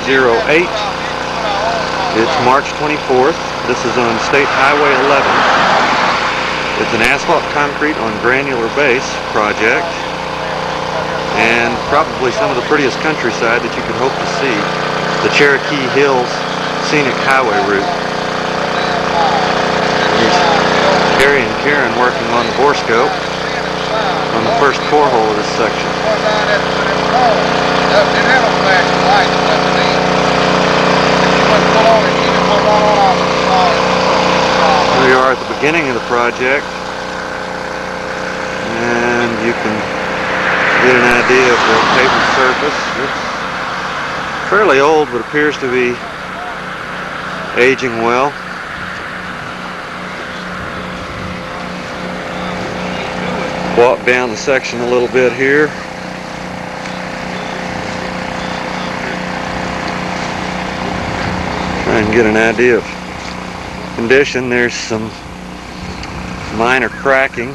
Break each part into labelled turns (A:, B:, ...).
A: 108. It's March 24th. This is on State Highway 11. It's an asphalt concrete on granular base project, and probably some of the prettiest countryside that you could hope to see. The Cherokee Hills Scenic Highway route. Here's Harry and Karen working on the borescope on the first core hole of this section. Here we are at the beginning of the project, and you can get an idea of the pavement surface. It's fairly old, but appears to be aging well. Walk down the section a little bit here. Try and get an idea of condition. There's some minor cracking.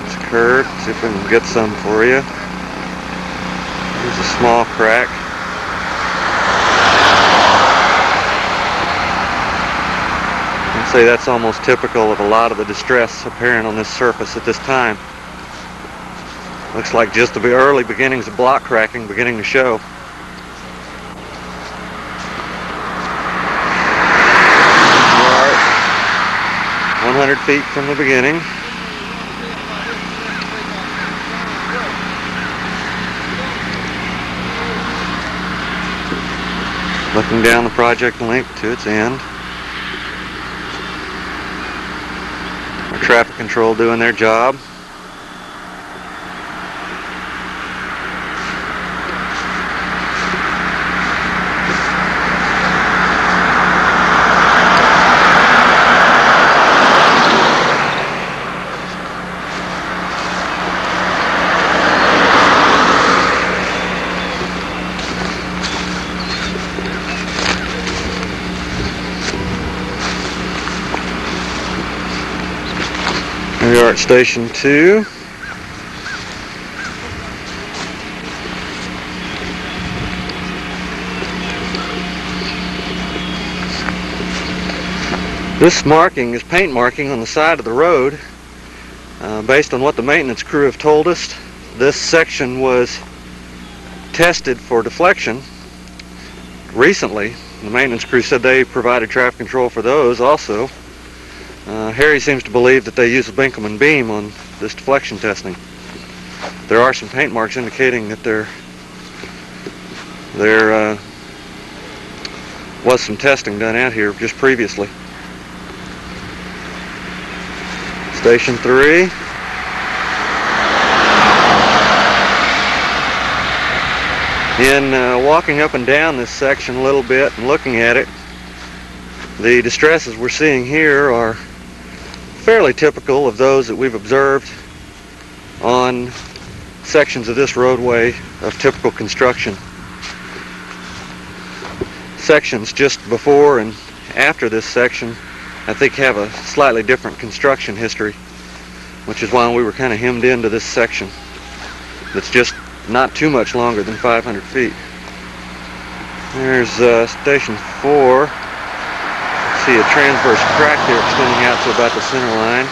A: It's curved. See if we can get some for you. There's a small crack. I'd say that's almost typical of a lot of the distress apparent on this surface at this time. Looks like just the early beginnings of block cracking beginning to show. We are 100 feet from the beginning. Looking down the project length to its end. Traffic control doing their job. Here we are at Station 2. This marking is paint marking on the side of the road. Based on what the maintenance crew have told us, this section was tested for deflection recently. The maintenance crew said they provided traffic control for those also. Harry seems to believe that they use a Binkelman beam on this deflection testing. There are some paint marks indicating that there was some testing done out here just previously. Station 3. In walking up and down this section a little bit and looking at it, the distresses we're seeing here are fairly typical of those that we've observed on sections of this roadway of typical construction. Sections just before and after this section, I think, have a slightly different construction history, which is why we were kind of hemmed into this section that's just not too much longer than 500 feet. There's Station 4. See a transverse crack there extending out to about the center line.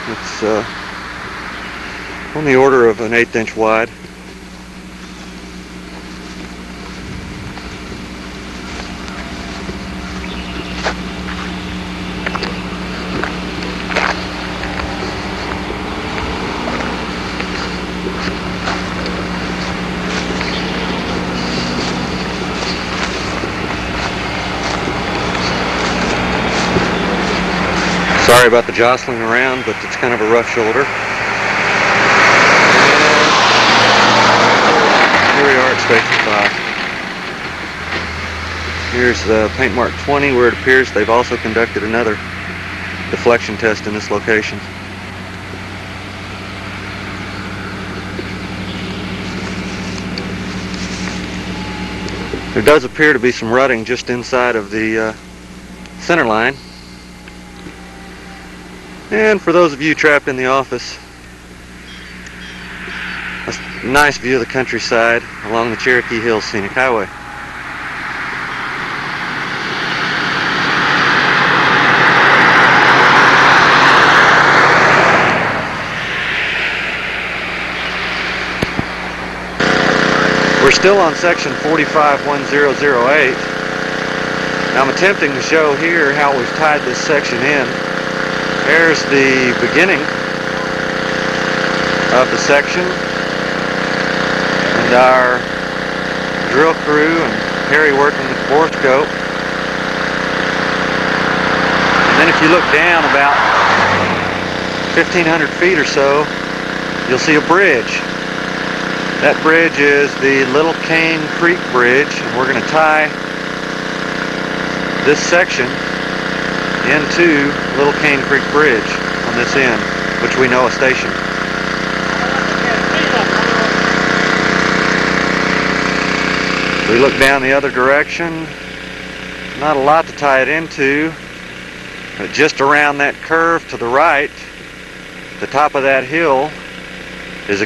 A: It's on the order of an 1/8 inch wide. Sorry about the jostling around, but it's kind of a rough shoulder. And here we are at Station 5. Here's paint mark 20, where it appears they've also conducted another deflection test in this location. There does appear to be some rutting just inside of the center line. And for those of you trapped in the office, Nice view of the countryside along the Cherokee Hills Scenic Highway. We're still on section 451008. Now I'm attempting to show here how we've tied this section in. There's the beginning of the section, and our drill crew and Harry working with the borescope. And then if you look down about 1,500 feet or so, you'll see a bridge. That bridge is the Little Cane Creek Bridge, and we're going to tie this section into Little Cane Creek Bridge on this end, which we know a station. We look down the other direction, not a lot to tie it into, but just around that curve to the right, the top of that hill, is a